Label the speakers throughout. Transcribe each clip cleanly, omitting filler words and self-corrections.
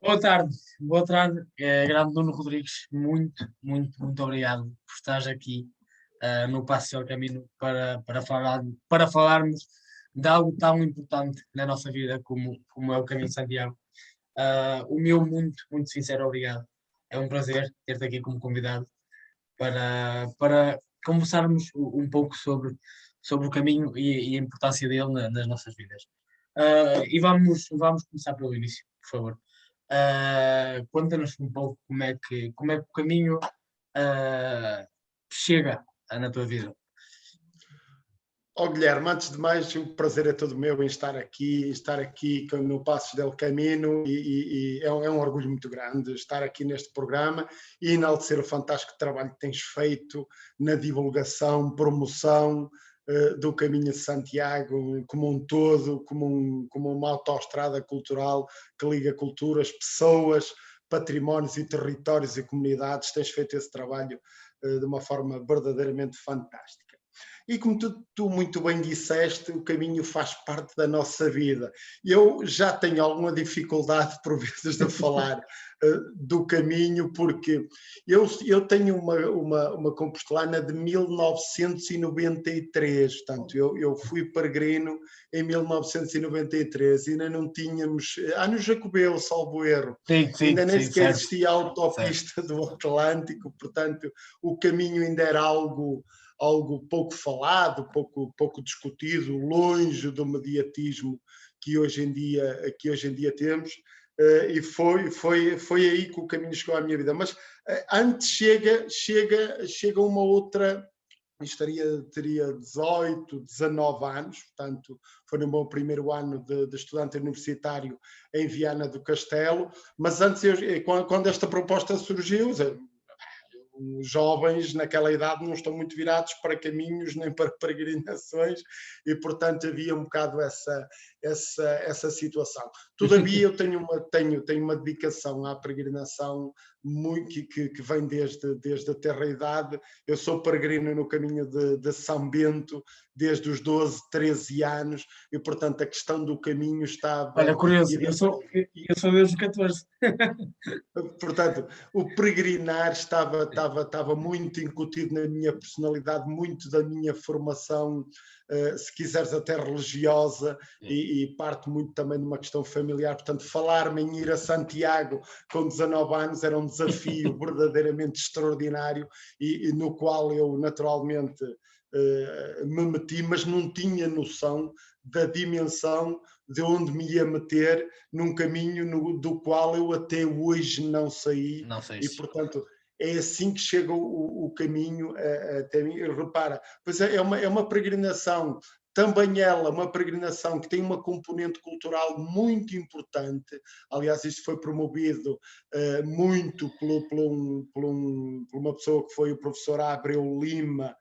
Speaker 1: Boa tarde, grande Nuno Rodrigues, muito obrigado por estar aqui no Passo ao Caminho para falarmos de algo tão importante na nossa vida como é o Caminho de Santiago. O meu muito sincero obrigado. É um prazer ter-te aqui como convidado para conversarmos um pouco sobre o caminho e a importância dele nas nossas vidas. E vamos começar pelo início, por favor. Conta-nos um pouco como é que o caminho chega na tua vida.
Speaker 2: Guilherme, antes de mais, o prazer é todo meu em estar aqui no Passos del Camino e é um orgulho muito grande estar aqui neste programa e enaltecer o fantástico trabalho que tens feito na divulgação, promoção do Caminho de Santiago como um todo, como uma autoestrada cultural que liga culturas, pessoas, patrimónios e territórios e comunidades. Tens feito esse trabalho de uma forma verdadeiramente fantástica. E como tu muito bem disseste, o caminho faz parte da nossa vida. Eu já tenho alguma dificuldade, por vezes, de falar do caminho, porque eu tenho uma compostelana de 1993, portanto, eu fui peregrino em 1993, ainda não tínhamos, no Jacobeu, salvo erro, ainda nem sequer existia a autopista do Atlântico, portanto, o caminho ainda era algo pouco falado, pouco discutido, longe do mediatismo que hoje em dia temos, e foi aí que o caminho chegou à minha vida. Mas antes chega uma outra, teria 18, 19 anos, portanto foi no meu primeiro ano de estudante universitário em Viana do Castelo, mas antes, quando esta proposta surgiu, os jovens naquela idade não estão muito virados para caminhos nem para peregrinações e, portanto, havia um bocado essa situação. Todavia, eu tenho uma dedicação à peregrinação muito, que vem desde a terra-idade. Eu sou peregrino no caminho de São Bento desde os 12, 13 anos e, portanto, a questão do caminho estava...
Speaker 1: Olha, curioso, eu sou desde os 14.
Speaker 2: Portanto, o peregrinar estava muito incutido na minha personalidade, muito da minha formação, se quiseres até religiosa, e parte muito também de uma questão familiar. Portanto, falar-me em ir a Santiago com 19 anos era um desafio verdadeiramente extraordinário e no qual eu naturalmente me meti, mas não tinha noção da dimensão de onde me ia meter num caminho do qual eu até hoje não saí. E, portanto, é assim que chega o caminho até mim. Repara, pois é uma peregrinação, também ela, uma peregrinação que tem uma componente cultural muito importante. Aliás, isto foi promovido muito por uma pessoa que foi o professor Abreu Lima,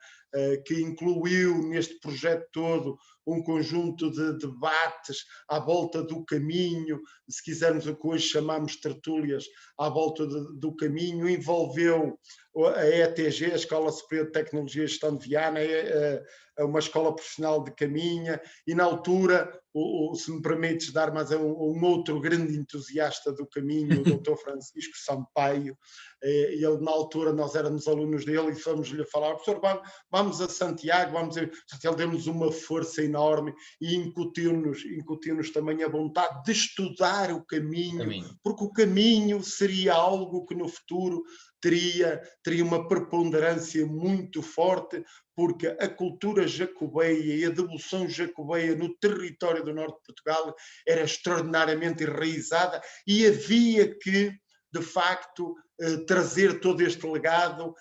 Speaker 2: que incluiu neste projeto todo um conjunto de debates à volta do caminho, se quisermos o que hoje chamamos de tertúlias, à volta do caminho, envolveu a ETG, a Escola Superior de Tecnologia e Gestão de Viana, uma escola profissional de caminha, e na altura, se me permites dar mais um outro grande entusiasta do caminho, o Dr. Francisco Sampaio. Ele, na altura, nós éramos alunos dele e fomos-lhe falar: professor, vamos a Santiago, ele deu-nos uma força enorme e incutiu-nos também a vontade de estudar o caminho, porque o caminho seria algo que no futuro teria uma preponderância muito forte, porque a cultura jacobeia e a devoção jacobeia no território do norte de Portugal era extraordinariamente enraizada e havia que, de facto, trazer todo este legado,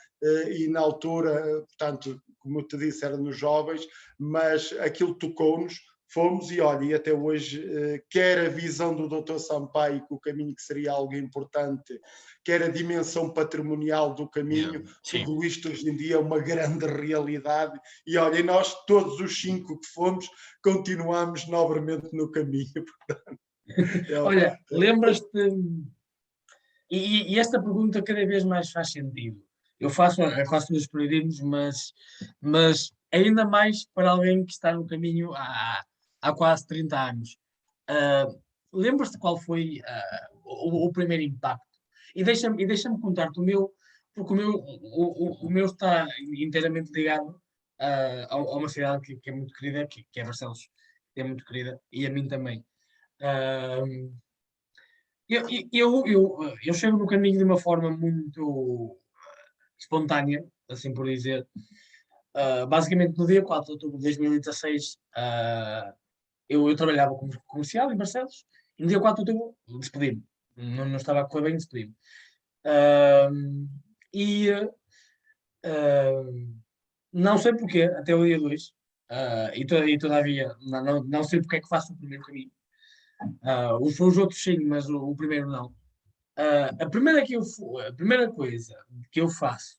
Speaker 2: e na altura, portanto, como eu te disse, era nos jovens, mas aquilo tocou-nos, fomos e olha, e até hoje, quer a visão do Dr. Sampaio, que o caminho que seria algo importante, quer a dimensão patrimonial do caminho, tudo isto hoje em dia é uma grande realidade e olha, e nós todos os 5 que fomos, continuamos nobremente no caminho.
Speaker 1: Olha, lembras-te... E esta pergunta cada vez mais faz sentido. Eu faço a quase dos peregrinos, mas ainda mais para alguém que está no caminho há quase 30 anos. lembras-te qual foi o primeiro impacto? E deixa-me contar-te o meu, porque o meu está inteiramente ligado a uma cidade que é muito querida, que é Barcelos, que é muito querida, e a mim também. Ah, eu chego no caminho de uma forma muito espontânea, assim por dizer. Basicamente, no dia 4 de outubro de 2016, eu trabalhava como comercial em Barcelos, e no dia 4 de outubro despedi-me. Não estava a correr bem, despedi-me. Ah, e não sei porquê, até o dia 2, e todavia não sei porque é que faço o primeiro caminho. Os outros sim, mas o primeiro não. A primeira coisa que eu faço,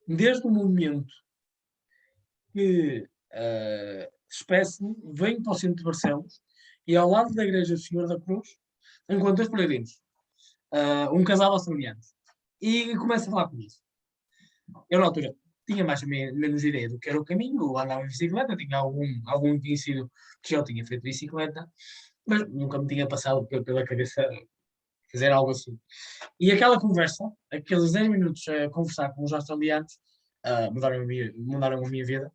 Speaker 1: desde o momento que espécie vem para o centro de Barcelos e ao lado da Igreja do Senhor da Cruz encontra os peregrinos, um casal australiano, e começa a falar com isso. Eu, na altura, tinha mais ou menos ideia do que era o caminho, eu andava em bicicleta, tinha algum conhecido que já tinha feito bicicleta, mas nunca me tinha passado pela cabeça fazer algo assim. E aquela conversa, aqueles 10 minutos a conversar com os australianos, mudaram a minha vida.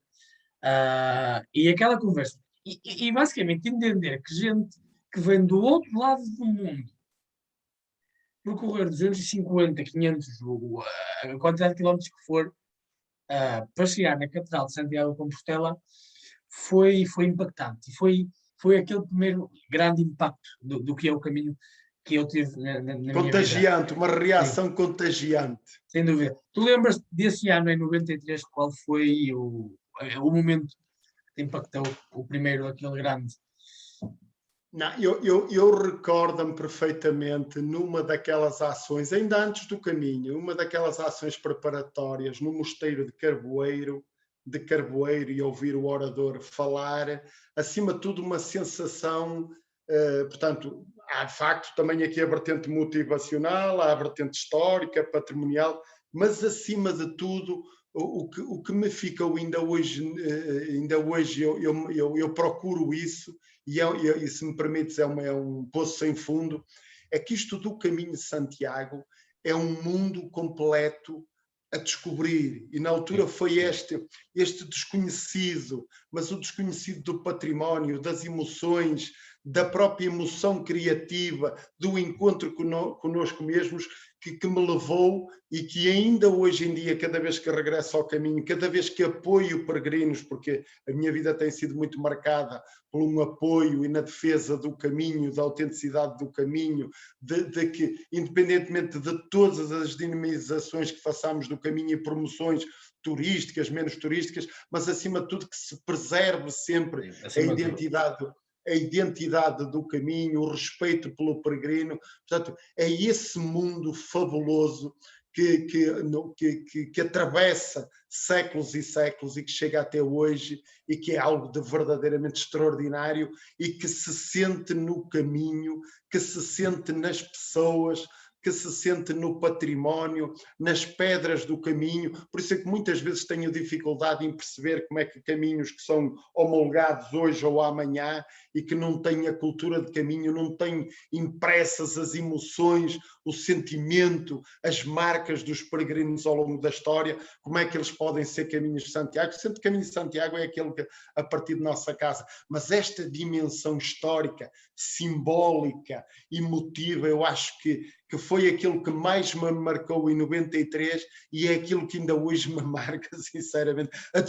Speaker 1: E aquela conversa. E basicamente entender que gente que vem do outro lado do mundo percorrer 250, 500, a quantidade de quilómetros que for, para chegar na Catedral de Santiago de Compostela, foi impactante. E foi aquele primeiro grande impacto do que é o caminho que eu tive na minha vida.
Speaker 2: Contagiante, uma
Speaker 1: Sim,
Speaker 2: reação contagiante.
Speaker 1: sem dúvida. Tu lembras desse ano, em 93, qual foi o momento que impactou o primeiro, aquele grande?
Speaker 2: Não, eu recordo-me perfeitamente numa daquelas ações, ainda antes do caminho, uma daquelas ações preparatórias no Mosteiro de Carboeiro, e ouvir o orador falar, acima de tudo uma sensação, portanto, há de facto também aqui a vertente motivacional, há a vertente histórica, patrimonial, mas acima de tudo o que me ficou ainda hoje eu procuro isso, e se me permites, é um poço sem fundo, é que isto do caminho de Santiago é um mundo completo a descobrir. E na altura foi este desconhecido, mas o desconhecido do património, das emoções, da própria emoção criativa, do encontro connosco mesmos, que me levou e que ainda hoje em dia, cada vez que regresso ao caminho, cada vez que apoio peregrinos, porque a minha vida tem sido muito marcada por um apoio e na defesa do caminho, da autenticidade do caminho, de que, independentemente de todas as dinamizações que façamos do caminho e promoções turísticas, menos turísticas, mas acima de tudo que se preserve sempre a identidade do caminho, o respeito pelo peregrino. Portanto, é esse mundo fabuloso que atravessa séculos e séculos e que chega até hoje e que é algo de verdadeiramente extraordinário e que se sente no caminho, que se sente nas pessoas, que se sente no património, nas pedras do caminho. Por isso é que muitas vezes tenho dificuldade em perceber como é que caminhos que são homologados hoje ou amanhã e que não têm a cultura de caminho, não têm impressas as emoções, o sentimento, as marcas dos peregrinos ao longo da história, como é que eles podem ser caminhos de Santiago? Sempre caminho de Santiago é aquele que a partir de nossa casa, mas esta dimensão histórica, simbólica, emotiva, eu acho que foi aquilo que mais me marcou em 93 e é aquilo que ainda hoje me marca, sinceramente, a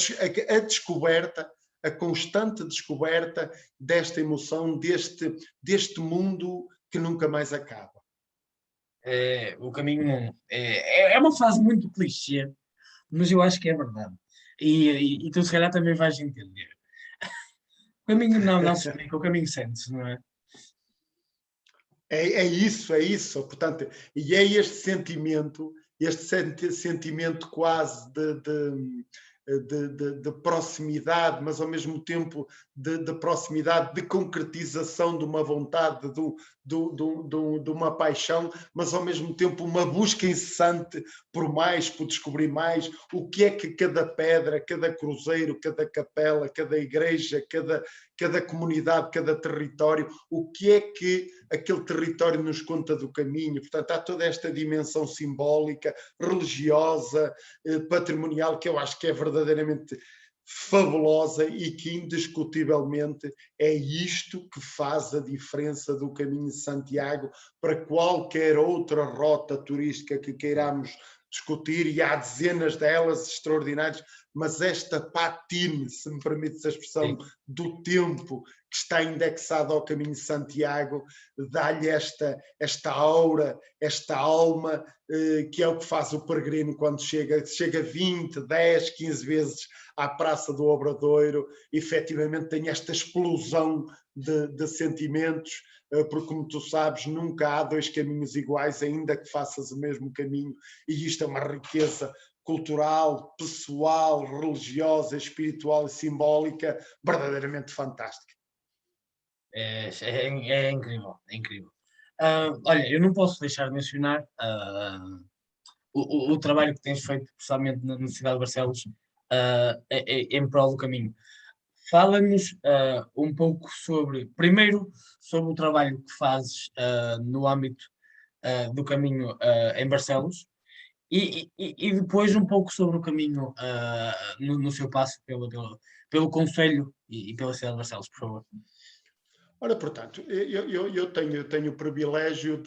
Speaker 2: descoberta, a constante descoberta desta emoção, deste mundo que nunca mais acaba.
Speaker 1: O caminho é uma frase muito clichê, mas eu acho que é verdade. E tu, se calhar, também vais entender. O caminho não se explica, o caminho sente-se, não é?
Speaker 2: É isso. Portanto, e é este sentimento quase de proximidade, mas ao mesmo tempo de proximidade, de concretização de uma vontade, de uma paixão, mas ao mesmo tempo uma busca incessante por mais, por descobrir mais, o que é que cada pedra, cada cruzeiro, cada capela, cada igreja, cada comunidade, cada território, o que é que aquele território nos conta do caminho. Portanto, há toda esta dimensão simbólica, religiosa, patrimonial, que eu acho que é verdadeiramente fabulosa e que indiscutivelmente é isto que faz a diferença do Caminho de Santiago para qualquer outra rota turística que queiramos discutir, e há dezenas delas extraordinárias, mas esta patine, se me permites a expressão, do tempo que está indexado ao Caminho de Santiago, dá-lhe esta aura, esta alma, que é o que faz o peregrino quando chega 20, 10, 15 vezes à Praça do Obradoiro, efetivamente tem esta explosão de sentimentos, porque, como tu sabes, nunca há dois caminhos iguais, ainda que faças o mesmo caminho, e isto é uma riqueza cultural, pessoal, religiosa, espiritual e simbólica verdadeiramente fantástica.
Speaker 1: É incrível, é incrível. Olha, eu não posso deixar de mencionar o trabalho que tens feito, principalmente na cidade de Barcelos, em prol do caminho. Fala-nos um pouco primeiro, sobre o trabalho que fazes no âmbito do caminho em Barcelos, e depois um pouco sobre o caminho no seu passo pelo Conselho e pela cidade de Barcelos, por favor.
Speaker 2: Ora, portanto, eu tenho o privilégio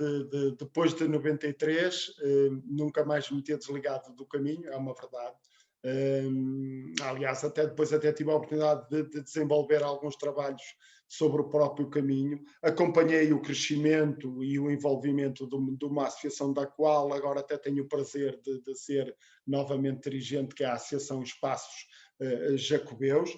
Speaker 2: depois de 93, nunca mais me ter desligado do caminho, é uma verdade. Aliás, depois tive a oportunidade de desenvolver alguns trabalhos sobre o próprio caminho. Acompanhei o crescimento e o envolvimento de uma associação da qual agora até tenho o prazer de ser novamente dirigente, que é a Associação Espaços Jacobeus,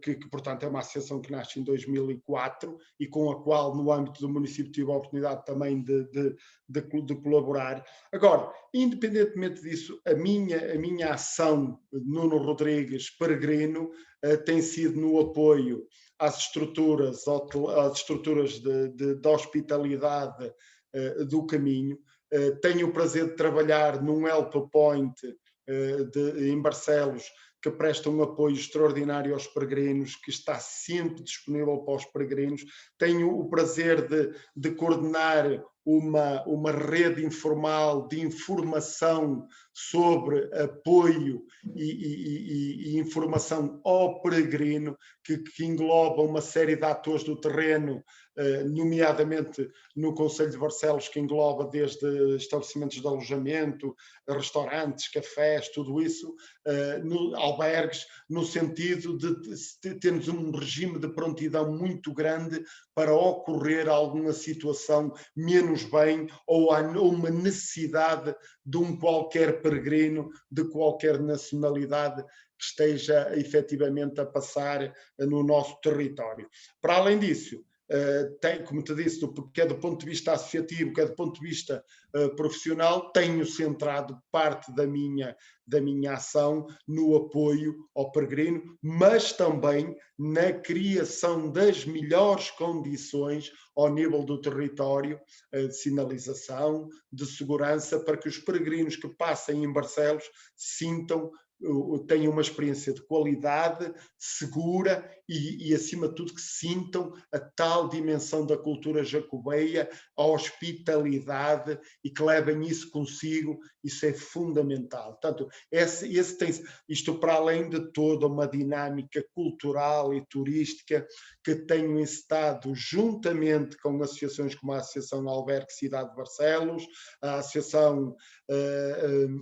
Speaker 2: que, portanto, é uma associação que nasce em 2004 e com a qual, no âmbito do município, tive a oportunidade também de colaborar. Agora, independentemente disso, a minha ação, Nuno Rodrigues, peregrino, tem sido no apoio às estruturas de hospitalidade do caminho. Tenho o prazer de trabalhar num Help Point em Barcelos, que presta um apoio extraordinário aos peregrinos, que está sempre disponível para os peregrinos. Tenho o prazer de coordenar uma rede informal de informação sobre apoio e informação ao peregrino, que engloba uma série de atores do terreno, nomeadamente no Conselho de Barcelos, que engloba desde estabelecimentos de alojamento, restaurantes, cafés, tudo isso, albergues, no sentido de termos um regime de prontidão muito grande para ocorrer alguma situação menos bem ou uma necessidade de um qualquer peregrino de qualquer nacionalidade que esteja efetivamente a passar no nosso território. Para além disso, tem, como te disse, quer do ponto de vista associativo, quer do ponto de vista profissional, tenho centrado parte da minha ação no apoio ao peregrino, mas também na criação das melhores condições ao nível do território, de sinalização, de segurança, para que os peregrinos que passem em Barcelos tenham uma experiência de qualidade, segura e, acima de tudo, que sintam a tal dimensão da cultura jacobeia, a hospitalidade, e que levem isso consigo. Isso é fundamental. Portanto, isto para além de toda uma dinâmica cultural e turística que tenho encetado juntamente com associações como a Associação Albergue Cidade de Barcelos, a Associação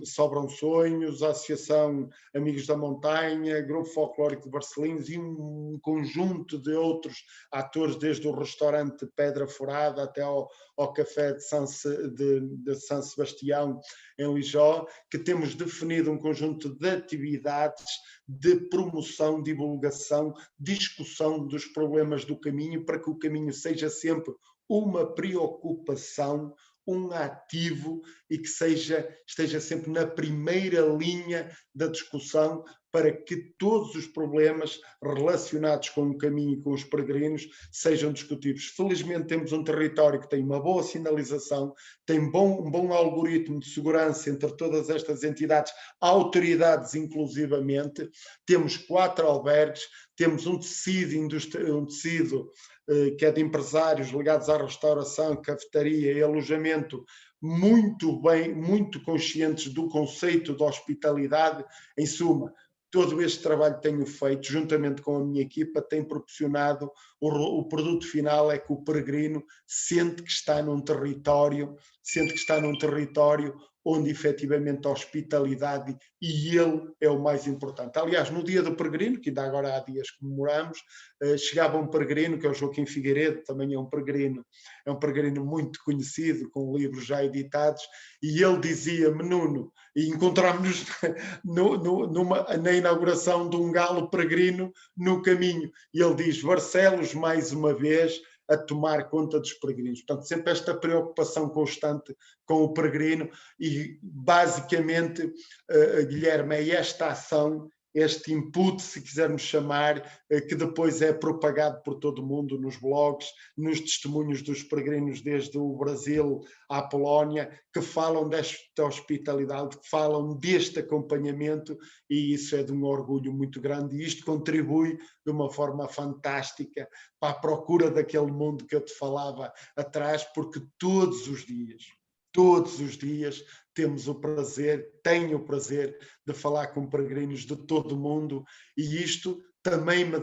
Speaker 2: Sobram Sonhos, a Associação Amigos da Montanha, Grupo Folclórico de Barcelinhos e um conjunto de outros atores, desde o restaurante Pedra Furada até ao Café de São Sebastião, em Lijó, que temos definido um conjunto de atividades de promoção, divulgação, discussão dos problemas do caminho, para que o caminho seja sempre uma preocupação, um ativo, e que esteja sempre na primeira linha da discussão, para que todos os problemas relacionados com o caminho e com os peregrinos sejam discutidos. Felizmente temos um território que tem uma boa sinalização, tem um bom algoritmo de segurança entre todas estas entidades, autoridades inclusivamente, temos 4 albergues, temos um tecido que é de empresários ligados à restauração, cafetaria e alojamento, muito conscientes do conceito de hospitalidade. Em suma, todo este trabalho que tenho feito, juntamente com a minha equipa, tem proporcionado o produto final é que o peregrino sente que está num território onde efetivamente a hospitalidade e ele é o mais importante. Aliás, no dia do peregrino, que ainda agora há dias comemoramos, chegava um peregrino, que é o Joaquim Figueiredo, também é um peregrino muito conhecido, com livros já editados, e ele dizia-me, Nuno, e encontramos-nos na inauguração de um galo peregrino no caminho, e ele diz, Barcelos, mais uma vez, a tomar conta dos peregrinos. Portanto, sempre esta preocupação constante com o peregrino e, basicamente, Guilherme, é esta ação, este input, se quisermos chamar, que depois é propagado por todo o mundo nos blogs, nos testemunhos dos peregrinos desde o Brasil à Polónia, que falam desta hospitalidade, que falam deste acompanhamento, e isso é de um orgulho muito grande, e isto contribui de uma forma fantástica para a procura daquele mundo que eu te falava atrás, porque todos os dias tenho o prazer de falar com peregrinos de todo o mundo, e isto também me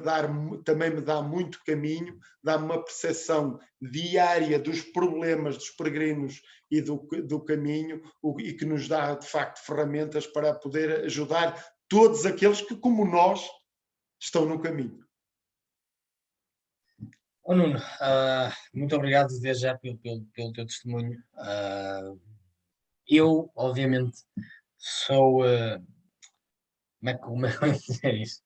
Speaker 2: dá muito caminho, dá-me uma percepção diária dos problemas dos peregrinos e do caminho, e que nos dá, de facto, ferramentas para poder ajudar todos aqueles que, como nós, estão no caminho.
Speaker 1: Oh, Nuno, muito obrigado desde já pelo teu testemunho. Eu, obviamente, sou. Como é que eu dizer isto?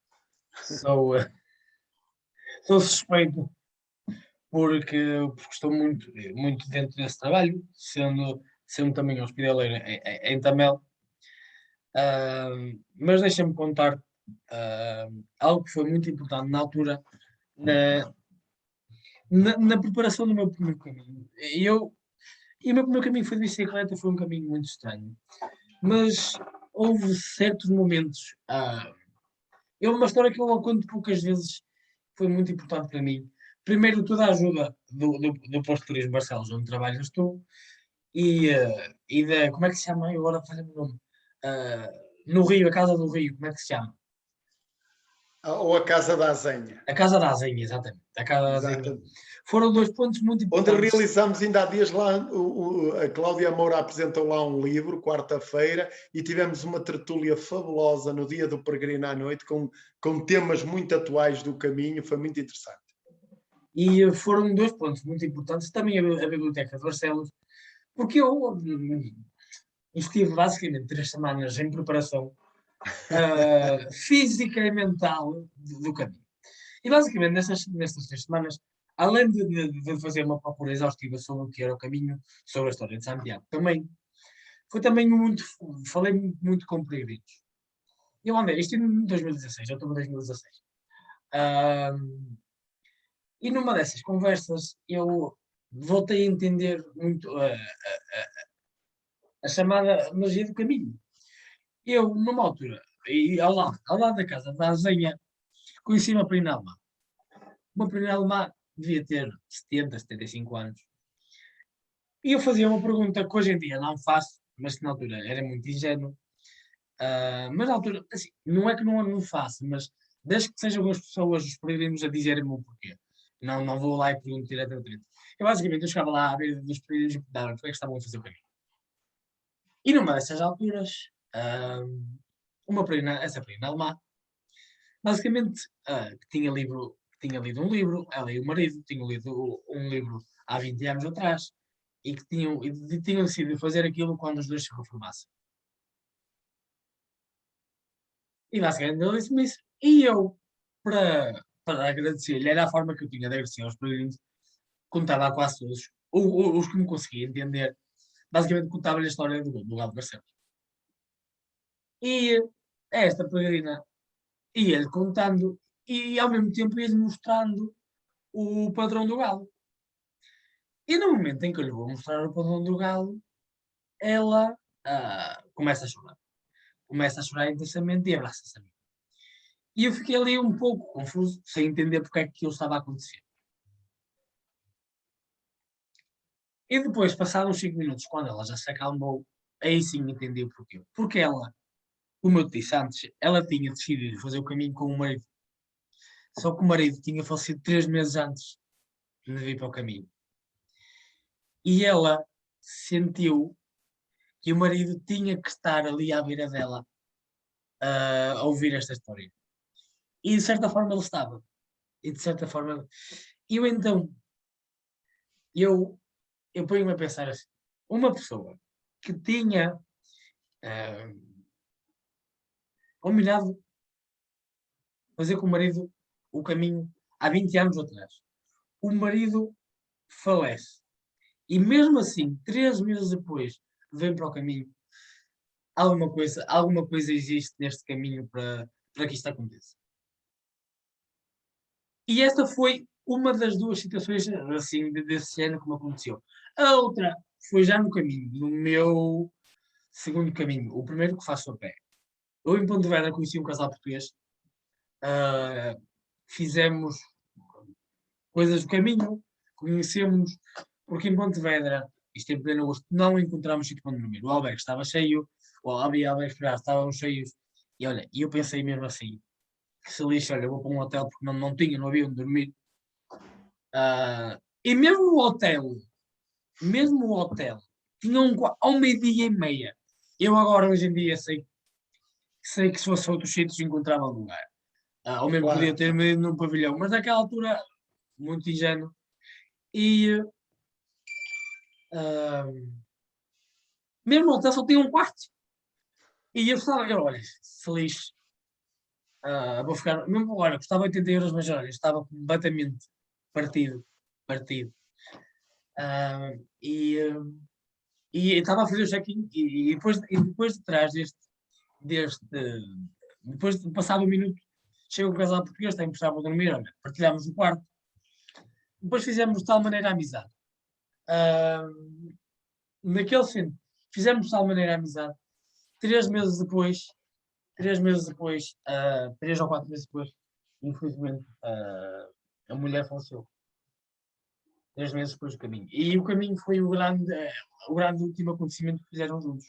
Speaker 1: Sou suspeito porque estou muito dentro desse trabalho, sendo também hospitaleiro em Tamel. Mas deixa-me contar algo que foi muito importante na altura, na preparação do meu primeiro caminho. E o meu primeiro caminho foi de bicicleta, foi um caminho muito estranho. Mas houve certos momentos. É uma história que eu conto poucas vezes, foi muito importante para mim. Primeiro, toda a ajuda do Posto de Turismo Barcelos, onde trabalho estou, e da. Como é que se chama? Agora falha-me o nome. No Rio, a Casa do Rio, como é que se chama?
Speaker 2: Ou a Casa da Azenha.
Speaker 1: A Casa da Azenha, exatamente. A Casa da Azenha. Foram 2 pontos muito
Speaker 2: Onde
Speaker 1: importantes.
Speaker 2: realizamos ainda há dias lá, a Cláudia Moura apresentou lá um livro, quarta-feira, e tivemos uma tertúlia fabulosa no dia do peregrino à noite, com temas muito atuais do caminho, foi muito interessante.
Speaker 1: E foram 2 pontos muito importantes, também a Biblioteca de Barcelos, porque eu estive basicamente 3 semanas em preparação física e mental do caminho. E basicamente nestas 3 semanas, além de fazer uma procura exaustiva sobre o que era o caminho, sobre a história de Santiago, falei muito com peregrinos. Eu andei, isto em 2016, eu estou em 2016. E numa dessas conversas eu voltei a entender muito a chamada magia do caminho. Eu, numa altura, e ao lado da casa da Azenha, conheci uma prima alemã. Uma prima alemã devia ter 70, 75 anos. E eu fazia uma pergunta que hoje em dia não faço, mas que na altura era muito ingênuo. Mas na altura, assim, não é que não faço, mas desde que sejam as pessoas, os peregrinos, a dizerem-me o porquê. Não vou lá e pergunto diretamente. Eu chegava lá à beira dos peregrinos e perguntava porque é que estavam a fazer o caminho. E numa dessas alturas, essa peregrina alemã, basicamente, que tinha lido um livro, ela e o marido tinham lido um livro há 20 anos atrás, e que tinham decidido fazer aquilo quando os dois se reformassem. E basicamente ele disse-me isso. E eu, para agradecer-lhe, era a forma que eu tinha de agradecer aos peregrinos, contava a quase todos, os que me conseguia entender, basicamente contava-lhe a história do Galo de Barcelos. E esta peregrina ia-lhe contando e ao mesmo tempo ia-lhe mostrando o padrão do galo. E no momento em que eu lhe vou mostrar o padrão do galo, ela começa a chorar. Começa a chorar intensamente e abraça-se a mim. E eu fiquei ali um pouco confuso, sem entender porque é que aquilo estava a acontecer. E depois, passados uns 5 minutos, quando ela já se acalmou, aí sim entendi o porquê. Porque ela, como eu te disse antes, ela tinha decidido fazer o caminho com o marido. Só que o marido tinha falecido 3 meses antes de vir para o caminho. E ela sentiu que o marido tinha que estar ali à beira dela a ouvir esta história. E de certa forma ele estava. E de certa forma. Eu então, eu, eu ponho-me a pensar assim: uma pessoa que tinha combinado fazer com o marido o caminho há 20 anos atrás, o marido falece. E mesmo assim, 3 meses depois, vem para o caminho. Alguma coisa existe neste caminho para que isto aconteça. E esta foi uma das duas situações assim, desse género que me aconteceu. A outra foi já no caminho, no meu segundo caminho, o primeiro que faço a pé. Eu em Pontevedra conheci um casal português, fizemos coisas do caminho, conhecemos, porque em Pontevedra, isto em pleno agosto, não encontramos sítio para dormir. O albergue estava cheio, havia albergues para estavam cheios, e olha, eu pensei mesmo assim, que se lixa, olha, eu vou para um hotel porque não havia onde dormir. E mesmo o hotel, tinha ao meio-dia e meia. Eu agora, hoje em dia, sei que se fosse outros sítios encontrava lugar. Ou mesmo podia
Speaker 2: Claro.
Speaker 1: ter ido num pavilhão, mas naquela altura, muito ingênuo. E mesmo o hotel só tinha um quarto. E eu estava, olha, feliz. Vou ficar, mesmo agora, custava 80 euros, mas olha, estava completamente partido. Partido. Ah, e, e estava a fazer o check-in e depois de trás deste depois de passado um minuto, chega o casal português, tem que estar para dormir, olha, partilhámos o quarto. Depois fizemos de tal maneira a amizade. Ah, naquele centro, fizemos de tal maneira a amizade. 3 meses depois, 3 meses depois, 3 ou 4 meses depois, infelizmente, a mulher faleceu. 3 meses depois do caminho. E o caminho foi o grande último acontecimento que fizeram juntos.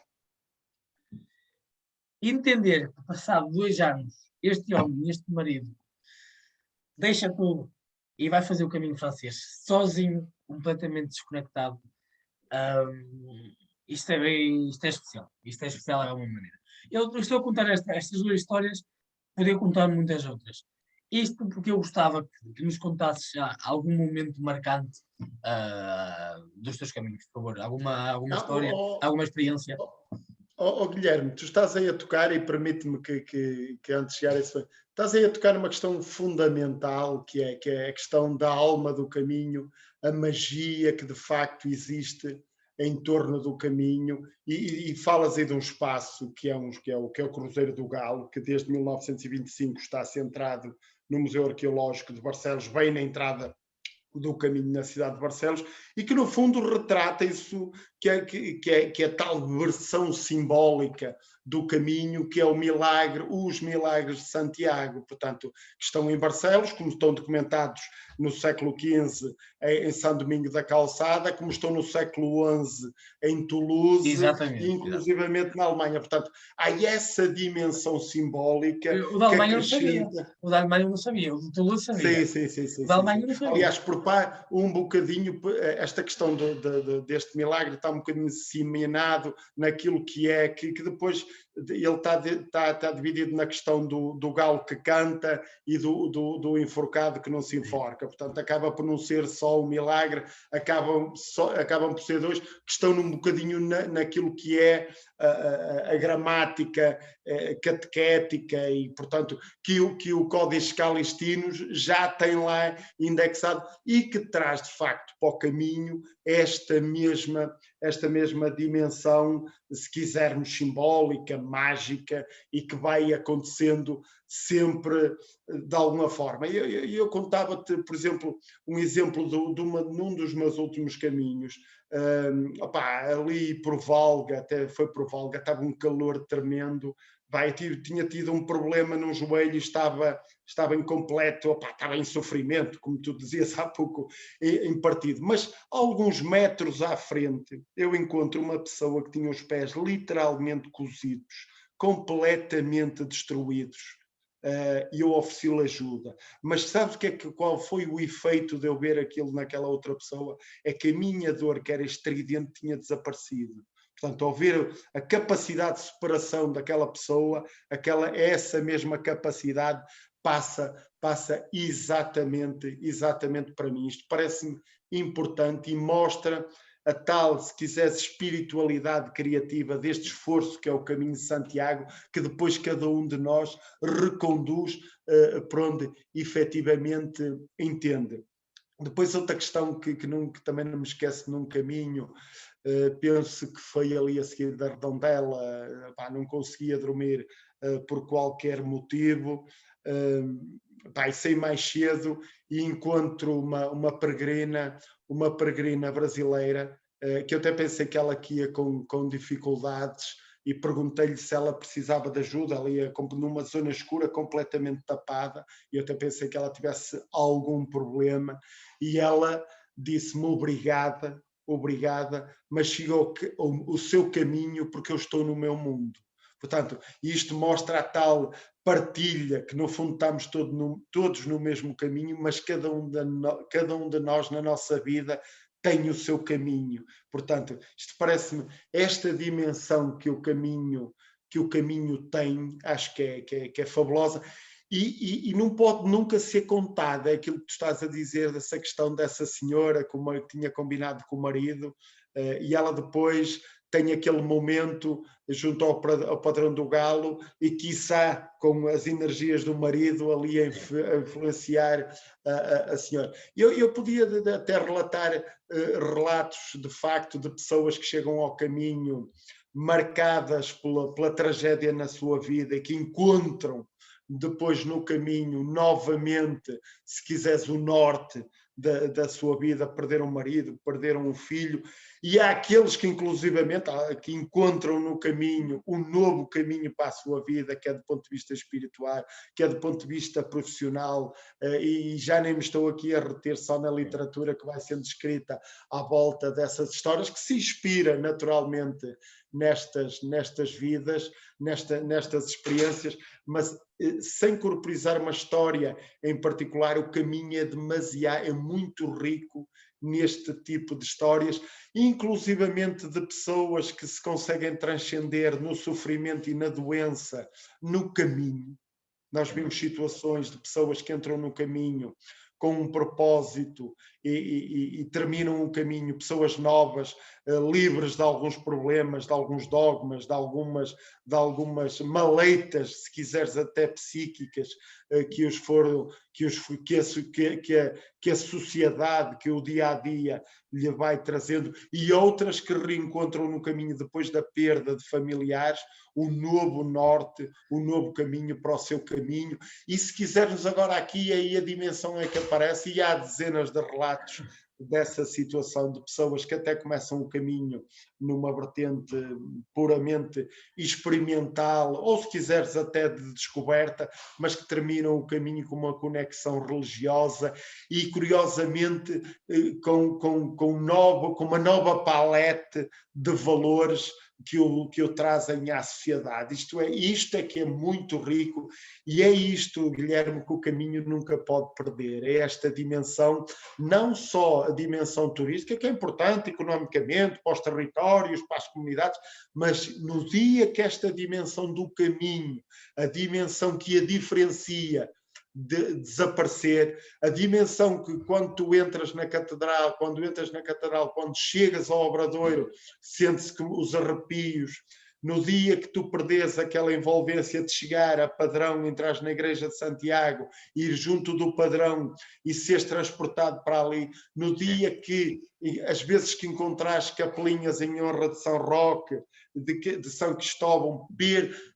Speaker 1: Entender que, passado 2 anos, este homem, este marido, deixa tudo e vai fazer o caminho francês sozinho, completamente desconectado. Isto é especial. Isto é especial de alguma maneira. Eu estou a contar estas duas histórias, podia contar muitas outras. Isto porque eu gostava que nos contasses algum momento marcante dos teus caminhos, por favor. Alguma
Speaker 2: Não,
Speaker 1: história, alguma experiência.
Speaker 2: Guilherme, tu estás aí a tocar, e permite-me que antes de chegar a isso, estás aí a tocar numa questão fundamental, que é a questão da alma do caminho, a magia que de facto existe em torno do caminho, e falas aí de um espaço que é o Cruzeiro do Galo, que desde 1925 está centrado no Museu Arqueológico de Barcelos, bem na entrada do caminho na cidade de Barcelos, e que no fundo retrata isso, que é a tal versão simbólica do caminho, que é os milagres de Santiago, portanto, que estão em Barcelos, como estão documentados no século XV em São Domingo da Calçada, como estão no século XI em Toulouse,
Speaker 1: Exatamente.
Speaker 2: e inclusivamente na Alemanha. Portanto, há essa dimensão simbólica
Speaker 1: O da
Speaker 2: que
Speaker 1: Alemanha eu não sabia.
Speaker 2: acrescenta.
Speaker 1: O da Alemanha eu não sabia. O de Toulouse sabia.
Speaker 2: Sim.
Speaker 1: O da Alemanha eu não sabia.
Speaker 2: Aliás, um bocadinho, esta questão deste milagre está um bocadinho disseminado naquilo que depois ele está dividido na questão do galo que canta e do enforcado que não se enforca. Portanto, acaba por não ser só um milagre, acabam por ser dois, que estão um bocadinho naquilo que é a gramática catequética, e, portanto, que o Códice Calixtinus já tem lá indexado, e que traz, de facto, para o caminho esta mesma dimensão, se quisermos, simbólica, mágica, e que vai acontecendo sempre de alguma forma. Eu contava-te, por exemplo, um exemplo num dos meus últimos caminhos. Ali por Valga, até foi por Valga, estava um calor tremendo. Tinha tido um problema no joelho e estava em completo, estava em sofrimento, como tu dizias há pouco, em partido. Mas alguns metros à frente, eu encontro uma pessoa que tinha os pés literalmente cozidos, completamente destruídos. E eu ofereci-lhe ajuda. Mas sabes qual foi o efeito de eu ver aquilo naquela outra pessoa? É que a minha dor, que era estridente, tinha desaparecido. Portanto, ao ver a capacidade de superação daquela pessoa, essa mesma capacidade passa exatamente para mim. Isto parece-me importante e mostra a tal, se quiseres, espiritualidade criativa deste esforço que é o caminho de Santiago, que depois cada um de nós reconduz para onde efetivamente entende. Depois outra questão que também não me esqueço num caminho, penso que foi ali a seguir da Redondela, não conseguia dormir por qualquer motivo, e saí mais cedo e encontro uma peregrina brasileira, que eu até pensei que ela aqui ia com dificuldades, e perguntei-lhe se ela precisava de ajuda. Ela ia numa zona escura, completamente tapada, e eu até pensei que ela tivesse algum problema, e ela disse-me obrigada, mas siga o seu caminho, porque eu estou no meu mundo. Portanto, isto mostra a tal partilha, que no fundo estamos todos no mesmo caminho, mas cada um de nós na nossa vida tem o seu caminho. Portanto, isto parece-me, esta dimensão que o caminho tem, acho que é fabulosa, e não pode nunca ser contada. É aquilo que tu estás a dizer, dessa questão dessa senhora que tinha combinado com o marido, e ela depois tem aquele momento junto ao padrão do galo e quiçá com as energias do marido ali a influenciar a senhora. Eu podia até relatar relatos de facto de pessoas que chegam ao caminho marcadas pela tragédia na sua vida e que encontram depois no caminho novamente, se quiseres, o norte da sua vida. Perderam um marido, perderam um filho, e há aqueles que inclusivamente que encontram no caminho um novo caminho para a sua vida, que é do ponto de vista espiritual, que é do ponto de vista profissional, e já nem me estou aqui a reter só na literatura que vai sendo escrita à volta dessas histórias, que se inspira naturalmente nestas vidas, nestas experiências, mas sem corporizar uma história em particular. O caminho é muito rico neste tipo de histórias, inclusivamente de pessoas que se conseguem transcender no sofrimento e na doença no caminho. Nós vimos situações de pessoas que entram no caminho com um propósito e terminam o caminho, pessoas novas, livres de alguns problemas, de alguns dogmas, de algumas maleitas, se quiseres até psíquicas, que a sociedade, que o dia a dia lhe vai trazendo, e outras que reencontram no caminho, depois da perda de familiares, o novo norte, o novo caminho para o seu caminho. E se quisermos agora aqui, aí a dimensão é que aparece, e há dezenas de relatos dessa situação, de pessoas que até começam o caminho numa vertente puramente experimental, ou se quiseres até de descoberta, mas que terminam o caminho com uma conexão religiosa e, curiosamente, com uma nova palete de valores que o trazem à sociedade. Isto é que é muito rico, e é isto, Guilherme, que o caminho nunca pode perder. É esta dimensão, não só a dimensão turística, que é importante economicamente, para os territórios, para as comunidades, mas no dia que esta dimensão do caminho, a dimensão que a diferencia de desaparecer, a dimensão que quando tu entras na catedral, quando chegas ao Obradoiro, sente-se que os arrepios, no dia que tu perdes aquela envolvência de chegar a Padrão, entras na Igreja de Santiago, ir junto do Padrão e seres transportado para ali, no dia que, às vezes que encontrares capelinhas em honra de São Roque, de São Cristóvão,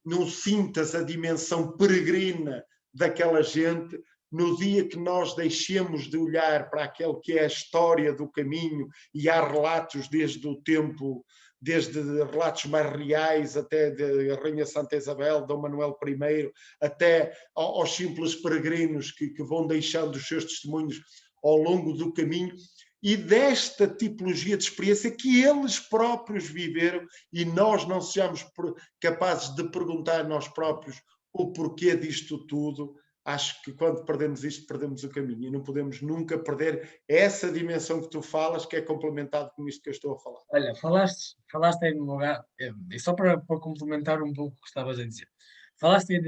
Speaker 2: não sintas a dimensão peregrina daquela gente, no dia que nós deixemos de olhar para aquele que é a história do caminho, e há relatos desde o tempo, desde relatos mais reais até de Rainha Santa Isabel, Dom Manuel I, até aos simples peregrinos que vão deixando os seus testemunhos ao longo do caminho, e desta tipologia de experiência que eles próprios viveram, e nós não sejamos capazes de perguntar a nós próprios o porquê disto tudo. Acho que quando perdemos isto, perdemos o caminho, e não podemos nunca perder essa dimensão que tu falas, que é complementado com isto que eu estou a falar.
Speaker 1: Olha, falaste aí no lugar, e só para complementar um pouco o que estavas a dizer, falaste aí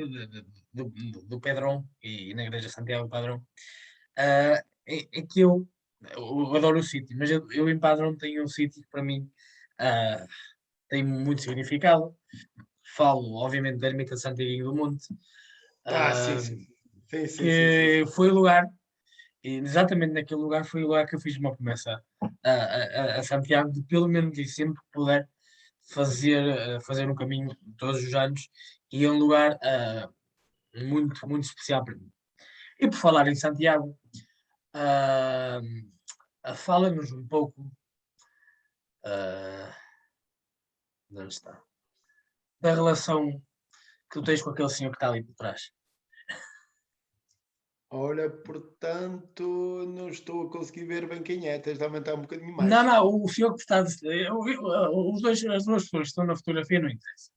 Speaker 1: do Pedrão e na Igreja Santiago do Padrão. É que eu adoro o sítio, mas eu em Padrão tenho um sítio que para mim ah, tem muito significado. Falo, obviamente, da Ermita de Santiago do Monte,
Speaker 2: Sim,
Speaker 1: ah,
Speaker 2: sim. Sim, sim, sim, sim,
Speaker 1: que
Speaker 2: sim.
Speaker 1: foi o lugar, e exatamente naquele lugar foi o lugar que eu fiz uma promessa a Santiago, de pelo menos e sempre que puder fazer um caminho todos os anos, e é um lugar muito, muito especial para mim. E por falar em Santiago, ah, fala-nos um pouco, ah, de onde está, da relação que tu tens com aquele senhor que está ali por trás.
Speaker 2: Olha, portanto, não estou a conseguir ver bem quem é, tens de aumentar um bocadinho
Speaker 1: Não,
Speaker 2: mais.
Speaker 1: não, o senhor que está. As duas pessoas que estão na fotografia não interessa.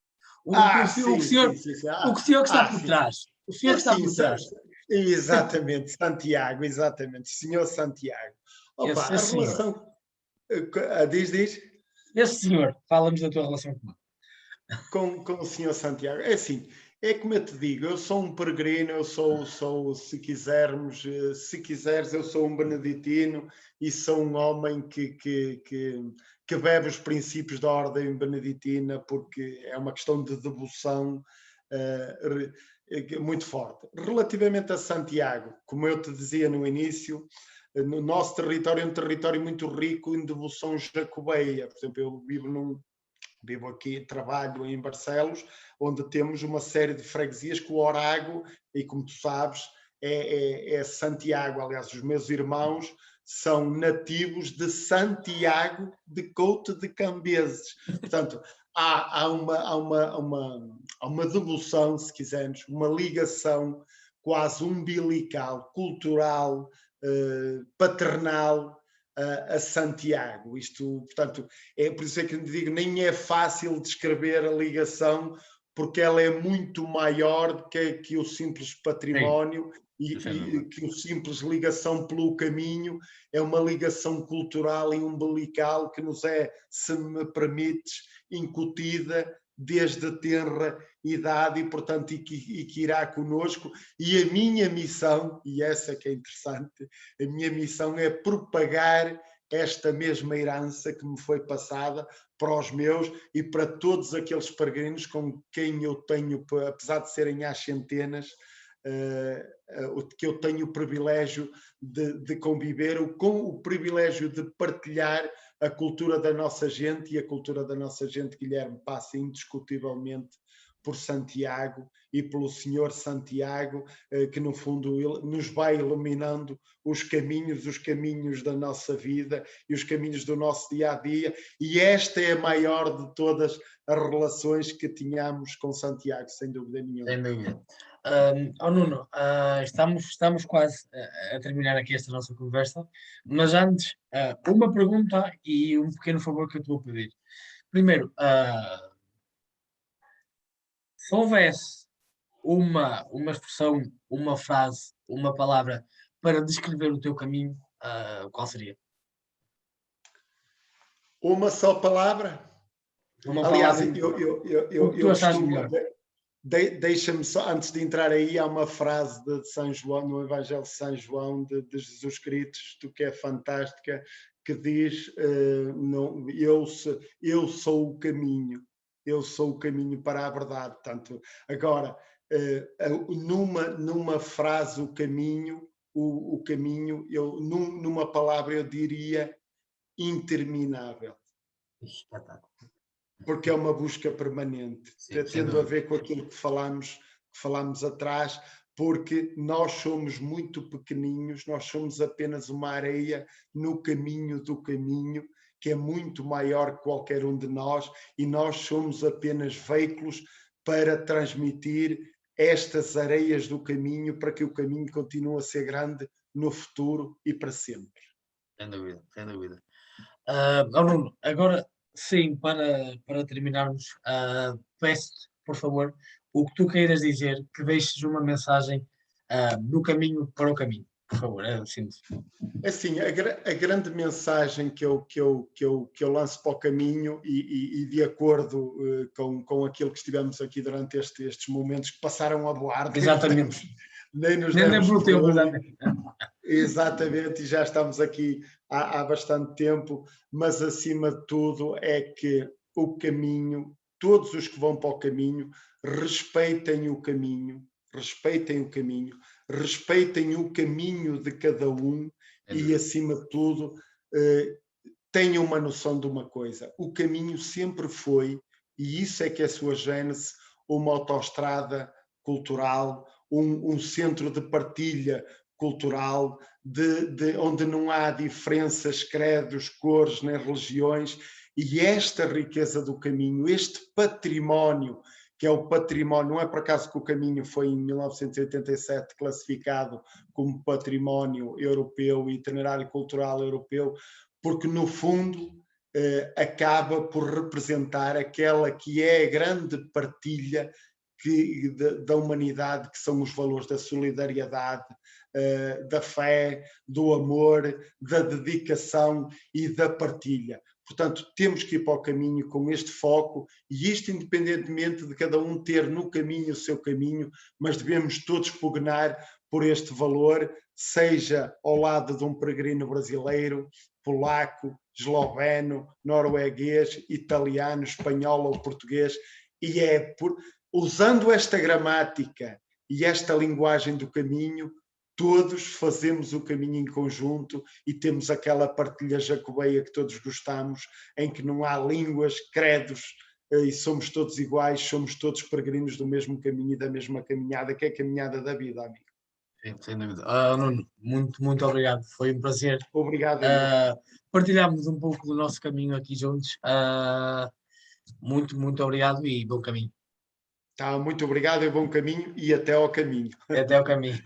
Speaker 2: Sim, sim, sim, sim.
Speaker 1: O senhor que está por
Speaker 2: Sim.
Speaker 1: trás. O senhor que está
Speaker 2: Sim,
Speaker 1: por trás.
Speaker 2: exatamente, Santiago, exatamente, senhor Santiago. Opa,
Speaker 1: Esse
Speaker 2: a
Speaker 1: senhor.
Speaker 2: relação. Diz,
Speaker 1: Esse senhor. Fala-nos da tua relação com ele.
Speaker 2: com o senhor Santiago. É assim, é como eu te digo, eu sou um peregrino, eu sou, se quisermos, se quiseres, eu sou um beneditino e sou um homem que bebe os princípios da ordem beneditina, porque é uma questão de devoção muito forte. Relativamente a Santiago, como eu te dizia no início, no nosso território é um território muito rico em devoção jacobeia. Por exemplo, eu vivo aqui, trabalho em Barcelos, onde temos uma série de freguesias que o Orago, e como tu sabes, é Santiago. Aliás, os meus irmãos são nativos de Santiago de Couto de Cambeses. Portanto, há uma devoção, se quisermos, uma ligação quase umbilical, cultural, paternal, a Santiago. Isto, portanto, é por isso é que eu digo, nem é fácil descrever a ligação, porque ela é muito maior que o simples
Speaker 1: Sim,
Speaker 2: património
Speaker 1: sem dúvida.
Speaker 2: que o simples ligação pelo caminho. É uma ligação cultural e umbilical que nos é, se me permites, incutida desde a tenra idade, e portanto que irá conosco. E a minha missão, e essa que é interessante, a minha missão é propagar esta mesma herança que me foi passada para os meus e para todos aqueles peregrinos com quem eu tenho, apesar de serem às centenas, que eu tenho o privilégio de conviver, com o privilégio de partilhar a cultura da nossa gente, e a cultura da nossa gente, Guilherme, passa indiscutivelmente por Santiago e pelo Senhor Santiago, que no fundo nos vai iluminando os caminhos da nossa vida e os caminhos do nosso dia a dia, e esta é a maior de todas as relações que tínhamos com Santiago, sem dúvida nenhuma.
Speaker 1: Sem dúvida. Nuno, estamos quase a terminar aqui esta nossa conversa, mas antes, uma pergunta e um pequeno favor que eu te vou pedir. Primeiro, se houvesse uma expressão, uma frase, uma palavra para descrever o teu caminho, qual seria?
Speaker 2: Uma só palavra?
Speaker 1: Uma
Speaker 2: Aliás,
Speaker 1: palavra, o que tu
Speaker 2: eu
Speaker 1: achas
Speaker 2: costumo.
Speaker 1: melhor.
Speaker 2: Deixa-me só, antes de entrar aí, há uma frase de São João, no Evangelho de São João, de Jesus Cristo, que é fantástica, que diz: não, eu sou o caminho, eu sou o caminho para a verdade. Portanto, agora, numa frase, o caminho, o caminho, numa palavra eu diria interminável,
Speaker 1: Espetáculo.
Speaker 2: porque é uma busca permanente,
Speaker 1: Sim, sem
Speaker 2: tendo a
Speaker 1: dúvida.
Speaker 2: ver com aquilo que falámos atrás, porque nós somos muito pequeninhos, nós somos apenas uma areia no caminho do caminho, que é muito maior que qualquer um de nós, e nós somos apenas veículos para transmitir estas areias do caminho, para que o caminho continue a ser grande no futuro e para sempre.
Speaker 1: Sem dúvida, sem dúvida. Nuno, agora sim, para terminarmos, peço-te, por favor, o que tu queiras dizer, que deixes uma mensagem do caminho para o caminho. Por favor, é simples.
Speaker 2: Assim, a grande mensagem que eu lanço para o caminho e de acordo com aquilo que estivemos aqui durante estes momentos que passaram a voar,
Speaker 1: Exatamente.
Speaker 2: nem nos
Speaker 1: Nem
Speaker 2: demos
Speaker 1: lembro o
Speaker 2: por
Speaker 1: tempo,
Speaker 2: ali.
Speaker 1: exatamente.
Speaker 2: Exatamente, e já estamos aqui há bastante tempo, mas acima de tudo é que o caminho, todos os que vão para o caminho, respeitem o caminho, respeitem o caminho, respeitem o caminho de cada um e, acima de tudo, tenham uma noção de uma coisa: o caminho sempre foi, e isso é que é a sua gênese, uma autoestrada cultural, um centro de partilha cultural, onde não há diferenças, credos, cores nem religiões, e esta riqueza do caminho, este património, que é o património, não é por acaso que o caminho foi em 1987 classificado como património europeu, itinerário cultural europeu, porque no fundo acaba por representar aquela que é a grande partilha da humanidade, que são os valores da solidariedade, da fé, do amor, da dedicação e da partilha. Portanto, temos que ir para o caminho com este foco, e isto independentemente de cada um ter no caminho o seu caminho, mas devemos todos pugnar por este valor, seja ao lado de um peregrino brasileiro, polaco, esloveno, norueguês, italiano, espanhol ou português, e usando esta gramática e esta linguagem do caminho, todos fazemos o caminho em conjunto e temos aquela partilha jacobeia que todos gostamos, em que não há línguas, credos, e somos todos iguais, somos todos peregrinos do mesmo caminho e da mesma caminhada, que é a caminhada da vida, amigo.
Speaker 1: Sim, sem dúvida. Nuno, muito, muito obrigado. Foi um prazer
Speaker 2: Obrigado, eu.
Speaker 1: partilharmos um pouco do nosso caminho aqui juntos. Muito, muito obrigado e bom caminho.
Speaker 2: Tá, muito obrigado e bom caminho e até ao caminho.
Speaker 1: Até o caminho.